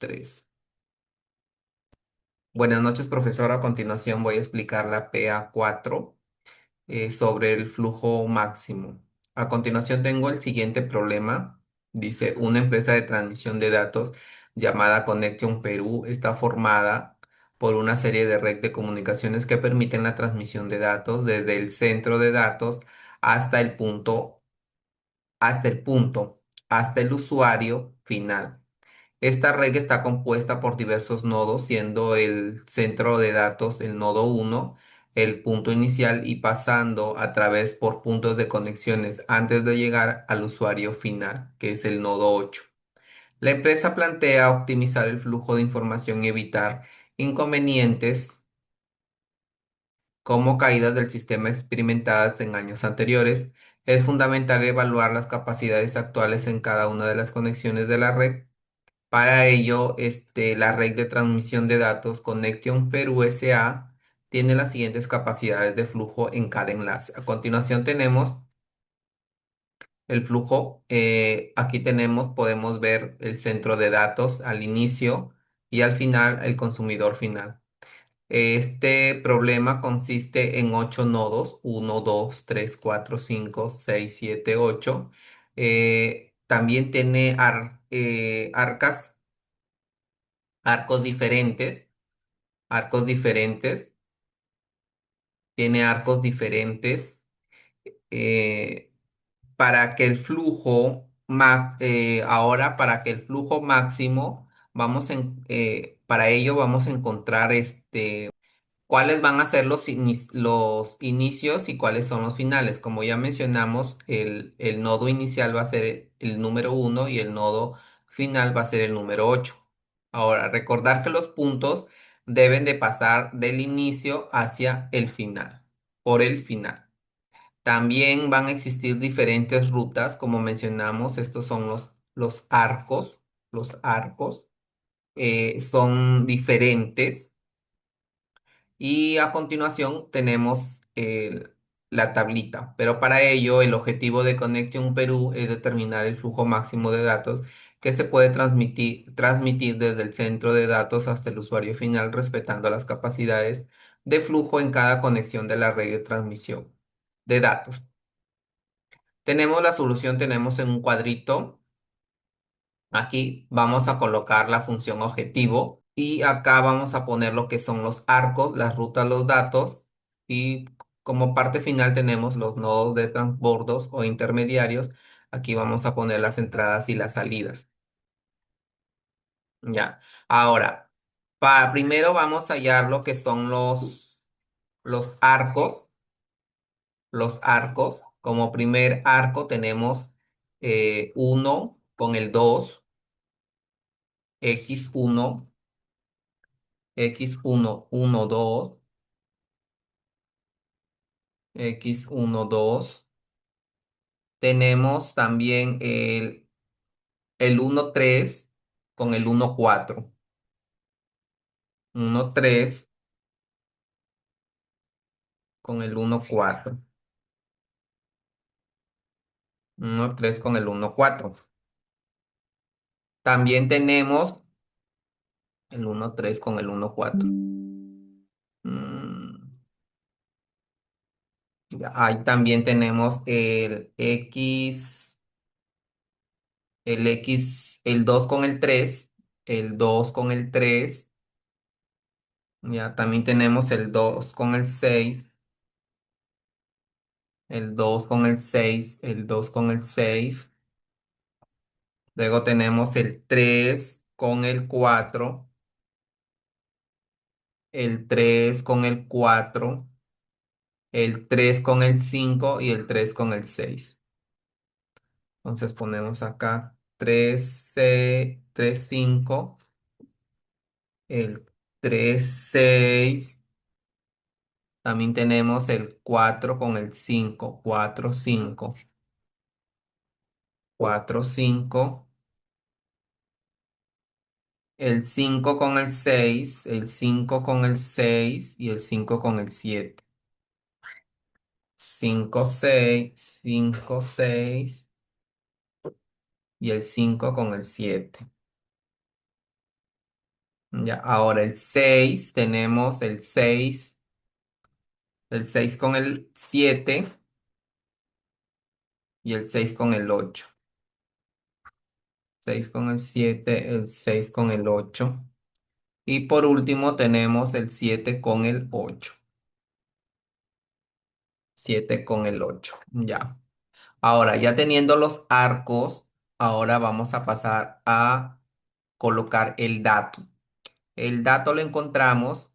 3. Buenas noches, profesor. A continuación voy a explicar la PA4 sobre el flujo máximo. A continuación tengo el siguiente problema. Dice, una empresa de transmisión de datos llamada Connection Perú está formada por una serie de red de comunicaciones que permiten la transmisión de datos desde el centro de datos hasta el punto, hasta el punto, hasta el usuario final. Esta red está compuesta por diversos nodos, siendo el centro de datos el nodo uno, el punto inicial y pasando a través por puntos de conexiones antes de llegar al usuario final, que es el nodo 8. La empresa plantea optimizar el flujo de información y evitar inconvenientes como caídas del sistema experimentadas en años anteriores. Es fundamental evaluar las capacidades actuales en cada una de las conexiones de la red. Para ello, la red de transmisión de datos Connection Perú S.A. tiene las siguientes capacidades de flujo en cada enlace. A continuación tenemos el flujo. Aquí podemos ver el centro de datos al inicio y al final el consumidor final. Este problema consiste en 8 nodos, uno, 2, 3, 4, 5, 6, 7, 8. También tiene arcos diferentes, arcos diferentes, tiene arcos diferentes eh, para que el ahora para que el flujo máximo, para ello vamos a encontrar cuáles van a ser los inicios y cuáles son los finales. Como ya mencionamos, el nodo inicial va a ser el número uno y el nodo final va a ser el número 8. Ahora, recordar que los puntos deben de pasar del inicio hacia el final, por el final. También van a existir diferentes rutas, como mencionamos, estos son los arcos. Los arcos son diferentes. Y a continuación tenemos la tablita, pero para ello el objetivo de Connection Perú es determinar el flujo máximo de datos que se puede transmitir desde el centro de datos hasta el usuario final, respetando las capacidades de flujo en cada conexión de la red de transmisión de datos. Tenemos la solución, tenemos en un cuadrito. Aquí vamos a colocar la función objetivo y acá vamos a poner lo que son los arcos, las rutas, los datos y como parte final tenemos los nodos de transbordos o intermediarios. Aquí vamos a poner las entradas y las salidas. Ya. Ahora, primero vamos a hallar lo que son los arcos. Los arcos. Como primer arco tenemos 1 con el 2 x1 x1 1 2 x1 2. Tenemos también el 1 3 con el 1 4. 1 3 con el 1 4. 1 3 con el 1 4. También tenemos el 1 3 con el 1 4. Ahí también tenemos el 2 con el 3, el 2 con el 3. Ya también tenemos el 2 con el 6, el 2 con el 6, el 2 con el 6. Luego tenemos el 3 con el 4, el 3 con el 4, el 3 con el 5 y el 3 con el 6. Entonces ponemos acá 3 3 5, el 3 6. También tenemos el 4 con el 5, 4 5, 4 5. El 5 con el 6, el 5 con el 6 y el 5 con el 7. 5 6, 5 6 y el 5 con el 7. Ya, ahora el 6 tenemos el 6 con el 7 y el 6 con el 8. 6 con el 7, el 6 con el 8. Y por último tenemos el 7 con el 8. 7 con el 8. Ya. Ahora, ya teniendo los arcos, ahora vamos a pasar a colocar el dato. El dato lo encontramos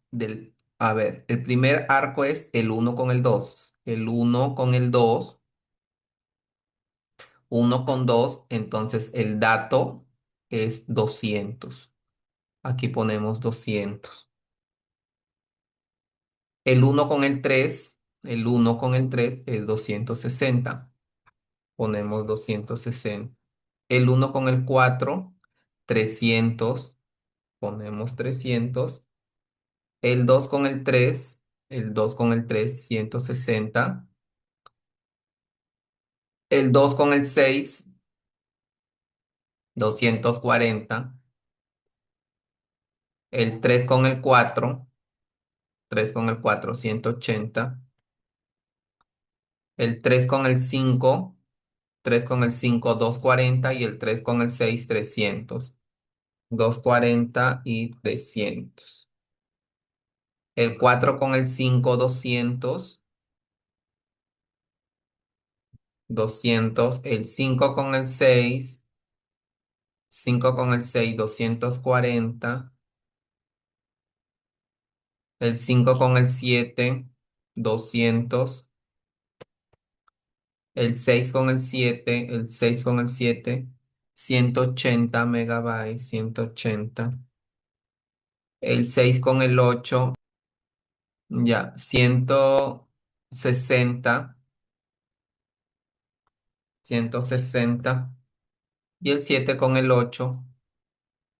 a ver, el primer arco es el uno con el 2. El uno con el 2, uno con 2, entonces el dato es 200. Aquí ponemos 200. El uno con el 3, el uno con el 3 es 260. Ponemos 260. El uno con el 4, 300. Ponemos 300. El 2 con el 3, el 2 con el 3, 160. El 2 con el 6, 240. El 3 con el 4, 3 con el 4, 180. El 3 con el 5, 3 con el 5, 240. Y el 3 con el 6, 300. 240 y 300. El 4 con el 5, 200. 200. El 5 con el 6, 5 con el 6, 240. El 5 con el 7, 200. El 6 con el 7, el 6 con el 7, 180 megabytes, 180. El 6 con el 8, ya, 160, 160. Y el 7 con el 8,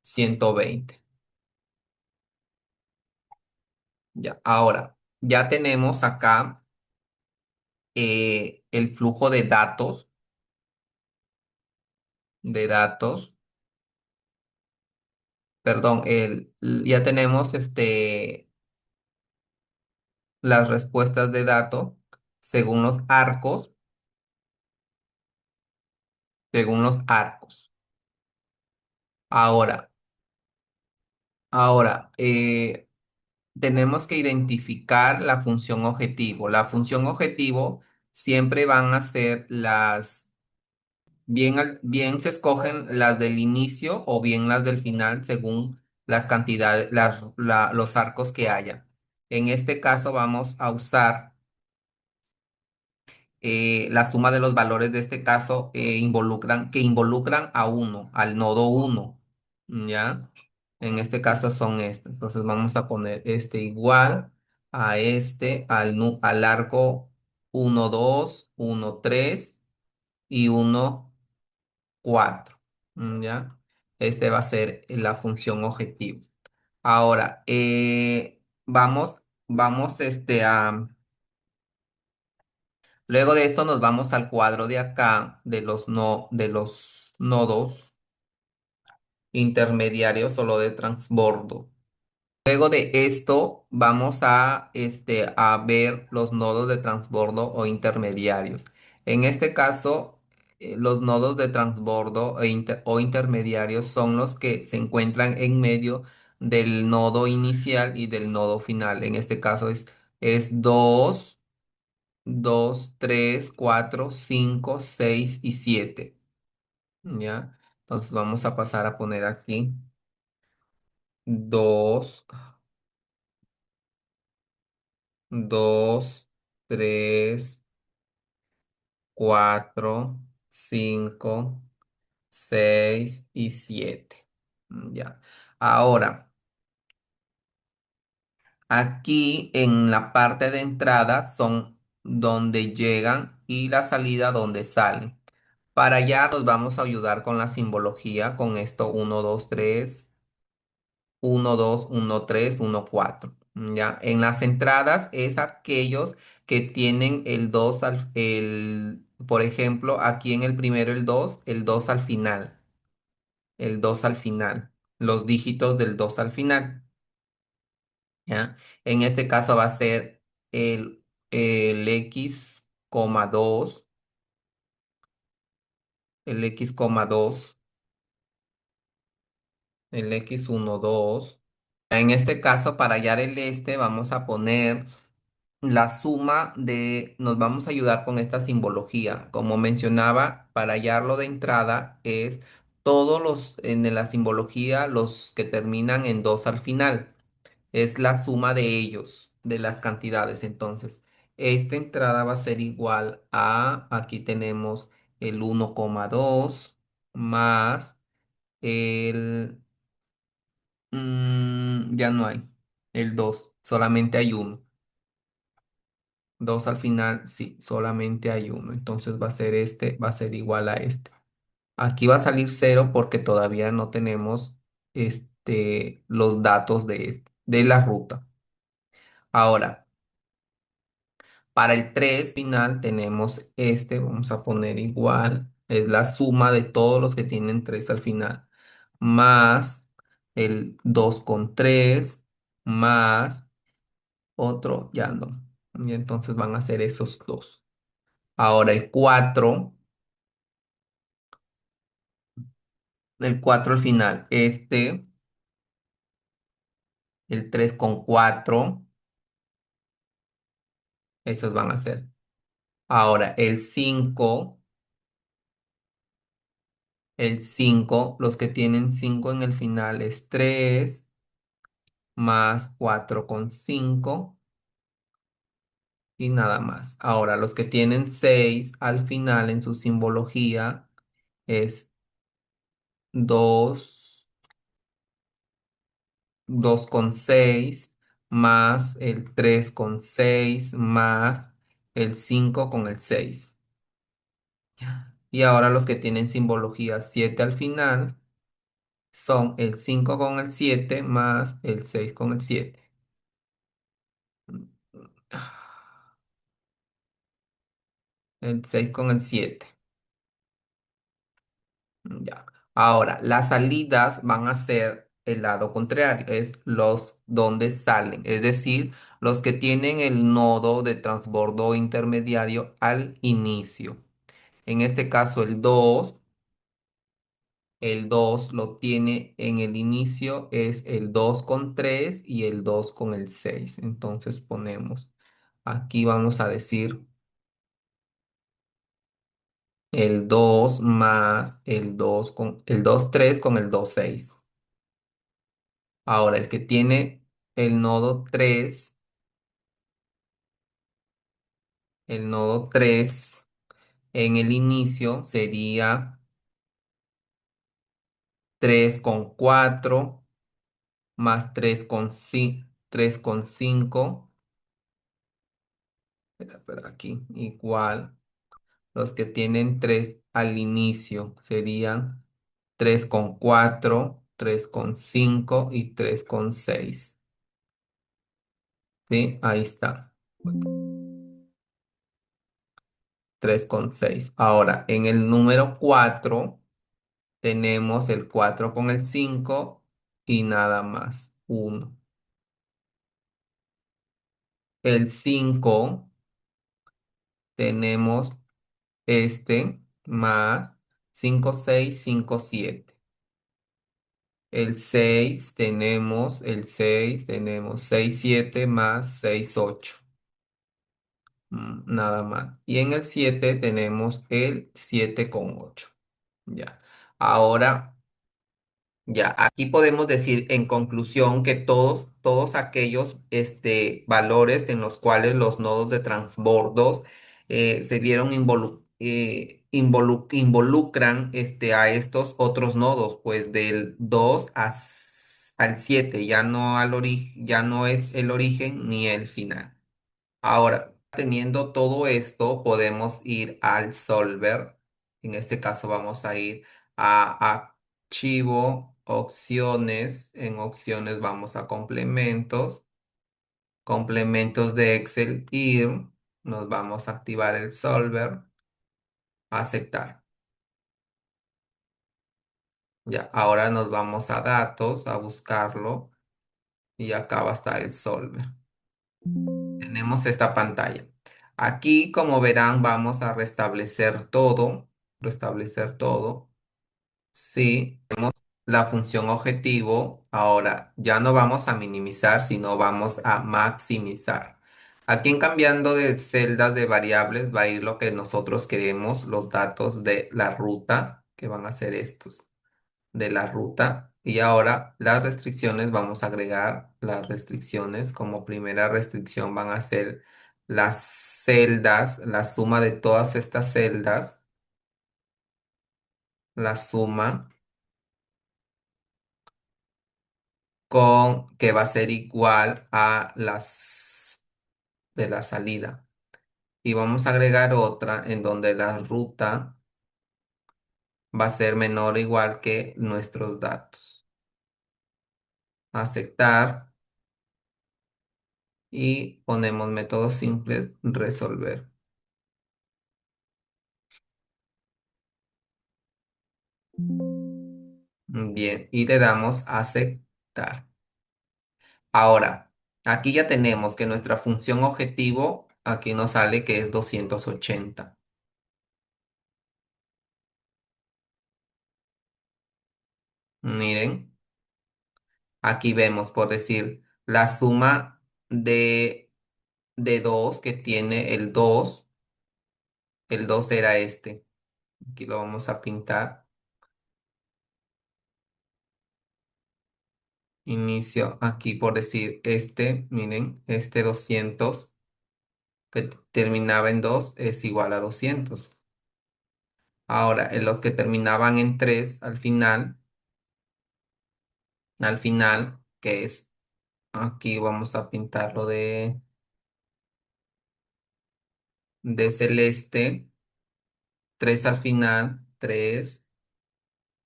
120. Ya, ahora, ya tenemos acá el flujo de datos, perdón, ya tenemos las respuestas de datos según los arcos, según los arcos. Ahora, ahora, tenemos que identificar la función objetivo. La función objetivo siempre van a ser bien se escogen las del inicio o bien las del final según las cantidades, los arcos que haya. En este caso vamos a usar la suma de los valores de este caso que involucran a uno, al nodo uno, ¿ya? En este caso son estos. Entonces vamos a poner este igual a al arco uno 2 uno 3 y uno 4, ¿ya? Este va a ser la función objetivo. Ahora, vamos luego de esto nos vamos al cuadro de acá de los nodos intermediarios o lo de transbordo. Luego de esto vamos a ver los nodos de transbordo o intermediarios. En este caso, los nodos de transbordo o intermediarios son los que se encuentran en medio del nodo inicial y del nodo final. En este caso es 2, 2, 3, 4, 5, 6 y 7. ¿Ya? Entonces vamos a pasar a poner aquí 2, 2, 3, 4, 5, 6 y 7. Ya. Ahora, aquí en la parte de entrada son donde llegan y la salida donde salen. Para allá nos vamos a ayudar con la simbología, con esto uno 2 3 uno 2 uno 3 uno 4. ¿Ya? En las entradas es aquellos que tienen el 2 por ejemplo, aquí en el primero el 2 al final, el 2 al final. los dígitos del 2 al final, ¿ya? En este caso va a ser el, el x,2, el x,2, el x,2. En este caso, para hallar el este, vamos a poner la suma nos vamos a ayudar con esta simbología. Como mencionaba, para hallarlo de entrada es todos en la simbología, los que terminan en 2 al final. Es la suma de ellos, de las cantidades. Entonces, esta entrada va a ser igual a, aquí tenemos el 1,2 más el, ya no hay, el 2 solamente hay uno. 2 al final, sí, solamente hay uno. Entonces va a ser este, va a ser igual a este. Aquí va a salir cero porque todavía no tenemos los datos de la ruta. Ahora, para el 3 final tenemos este, vamos a poner igual, es la suma de todos los que tienen 3 al final, más el 2,3 más otro, ya no. Y entonces van a ser esos dos. Ahora el cuatro al final, el 3,4, esos van a ser. Ahora el cinco, los que tienen 5 en el final es 3 más 4,5 y nada más. Ahora los que tienen 6 al final en su simbología es 2, 2,6 más el 3,6 más el 5,6. Y ahora los que tienen simbología 7 al final son el 5,7 más el 6,7. El 6,7. Ya. Ahora, las salidas van a ser el lado contrario, es los donde salen, es decir, los que tienen el nodo de transbordo intermediario al inicio. En este caso, el dos lo tiene en el inicio, es el 2,3 y el 2,6. Entonces ponemos, aquí vamos a decir el 2 más el 2,3 con el 2,6. Ahora, el que tiene el nodo 3, el nodo 3 en el inicio sería 3,4 más 3,5. Espera, aquí, igual. Los que tienen 3 al inicio serían 3,4, 3,5 y 3,6. ¿Sí? Ahí está. 3,6. Ahora, en el número 4 tenemos el 4 con el 5 y nada más, uno. El 5 tenemos más 5,6, 5,7. El 6 tenemos 6,7 más 6,8. Nada más. Y en el 7 tenemos el 7,8. Ya. Ahora, ya, aquí podemos decir en conclusión que todos aquellos valores en los cuales los nodos de transbordos se vieron involucran a estos otros nodos, pues del 2 al 7 ya no es el origen ni el final. Ahora, teniendo todo esto, podemos ir al solver. En este caso vamos a ir a archivo, opciones. En opciones vamos a complementos. Complementos de Excel ir. Nos vamos a activar el solver. Aceptar. Ya, ahora nos vamos a datos, a buscarlo y acá va a estar el solver. Tenemos esta pantalla. Aquí, como verán, vamos a restablecer todo, restablecer todo. Sí, tenemos la función objetivo. Ahora ya no vamos a minimizar, sino vamos a maximizar. Aquí en cambiando de celdas de variables va a ir lo que nosotros queremos, los datos de la ruta, que van a ser estos, de la ruta. Y ahora las restricciones, vamos a agregar las restricciones. Como primera restricción van a ser las celdas, la suma de todas estas celdas, la suma con que va a ser igual a las de la salida. Y vamos a agregar otra en donde la ruta va a ser menor o igual que nuestros datos. Aceptar y ponemos métodos simples, resolver. Bien, y le damos a aceptar. Ahora, aquí ya tenemos que nuestra función objetivo, aquí nos sale que es 280. Miren. Aquí vemos, por decir, la suma de 2 que tiene el 2 era este. Aquí lo vamos a pintar. Inicio aquí, por decir, este, miren, este 200 que terminaba en 2 es igual a 200. Ahora, en los que terminaban en 3 al final, que es, aquí vamos a pintarlo de celeste, 3 al final, 3.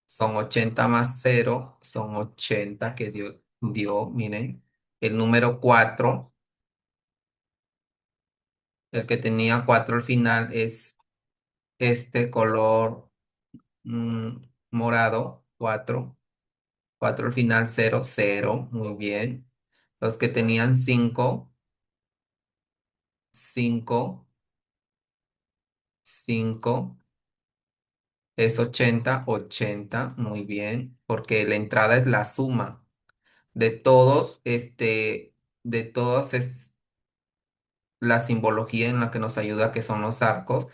Son 80 más cero, son 80 que miren. El número 4, el que tenía 4 al final es este color mm, morado, 4. 4 al final, cero, cero, muy bien. Los que tenían 5, 5, 5 es 80, 80, muy bien, porque la entrada es la suma de todos, de todos la simbología en la que nos ayuda, que son los arcos,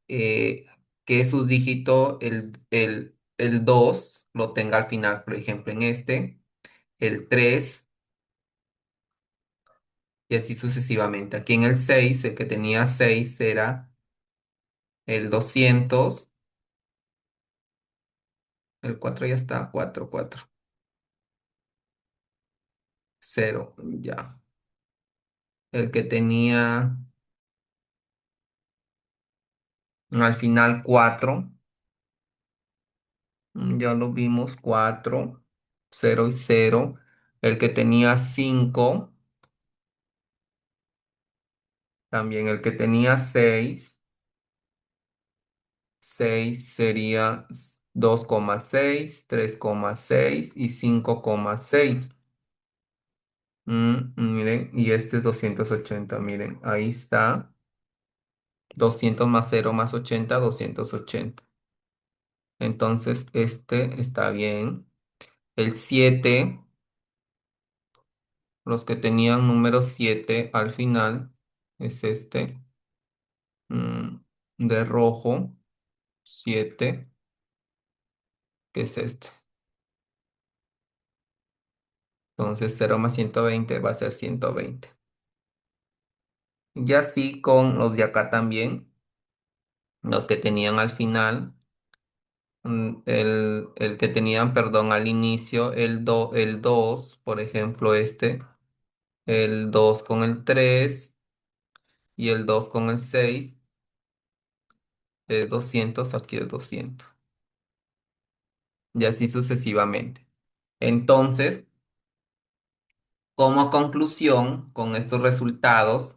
eh, que su dígito, el 2 lo tenga al final, por ejemplo, en este, el 3 y así sucesivamente. Aquí en el 6 el que tenía 6 era el 200, el 4 ya está, 4 4 0 ya. El que tenía al final 4 ya lo vimos, 4 0 y 0. El que tenía 5 también el que tenía 6, 6 sería 2,6, 3,6 y 5,6. Miren, y este es 280, miren, ahí está. 200 más 0 más 80, 280. Entonces, este está bien. El 7, los que tenían número 7 al final, es este, mm, de rojo, 7, que es este. Entonces 0 más 120 va a ser 120. Y así con los de acá también, los que tenían al final, el que tenían, perdón, al inicio, el 2 por ejemplo, el 2 con el 3 y el 2 con el 6 es 200, aquí es 200. Y así sucesivamente. Entonces, como conclusión, con estos resultados,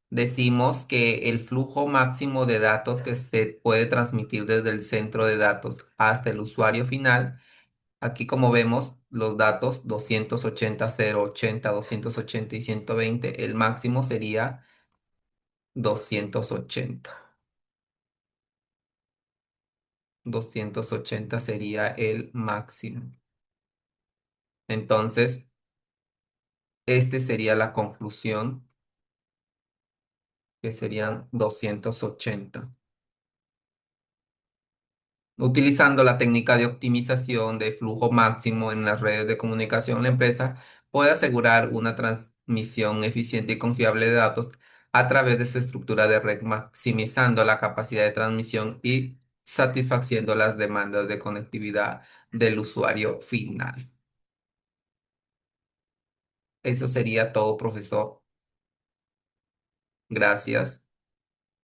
decimos que el flujo máximo de datos que se puede transmitir desde el centro de datos hasta el usuario final Aquí como vemos los datos 280, 080, 280 y 120, el máximo sería 280. 280 sería el máximo. Entonces, este sería la conclusión, que serían 280. Utilizando la técnica de optimización de flujo máximo en las redes de comunicación, la empresa puede asegurar una transmisión eficiente y confiable de datos a través de su estructura de red, maximizando la capacidad de transmisión y satisfaciendo las demandas de conectividad del usuario final. Eso sería todo, profesor. Gracias.